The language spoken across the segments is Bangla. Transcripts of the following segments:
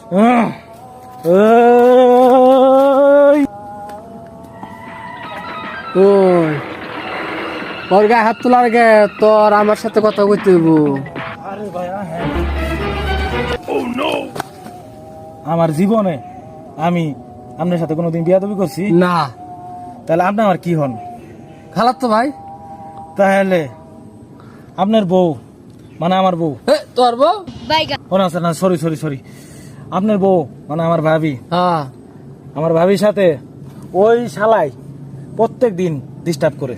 ওর গায়ে হাত তোলার আগে তোর আমার সাথে কথা কইতে হইব। আরে ভাইয়া হ্যাঁ, আমার জীবনে আমি আপনার সাথে কোনোদিন বিয়াদবি করছি না। তাহলে আপনি আমার কি হন? খালাতো ভাই। তাহলে আপনার বউ মানে আমার বউ, তোর বউ? ও না স্যার, না সরি সরি সরি, আপনার বউ মানে আমার ভাবি, হ্যাঁ। আমার ভাবির সাথে ওই শালাই প্রত্যেক দিন ডিস্টার্ব করে।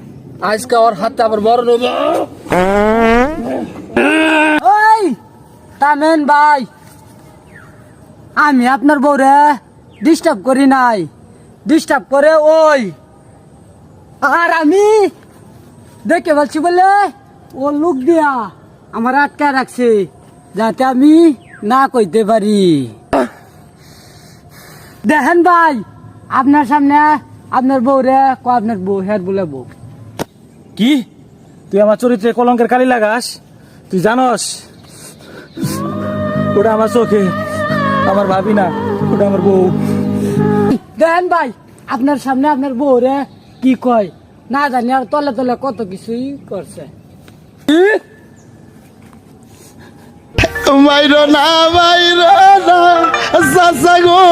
আজকে ওর হাতে আবার বড় নব। ওই তামেন ভাই, আমি আপনার বউরে ডিস্টার্ব করি নাই, ডিস্টার্ব করে ওই। আর আমি দেখে বলছি বলে ও লোক দিয়া আমার আটকা রাখছে যাতে আমি না কইতে পারি। দেখেন ভাই, আপনার সামনে আপনার বউরে আপনার বউ হেড বলে বউ। কি তুই আমার চরিত্রে কলঙ্কের কালি লাগাস? তুই জানস ওটা আমার চোখে আমার ভাবি না, ওটা আমার বউ। দেখেন ভাই, আপনার সামনে আপনার বউরে কি কয় না জানি, আর তলে তলে কত কিছুই করছে। মাইরো না, মাইরো না, চাচা গো।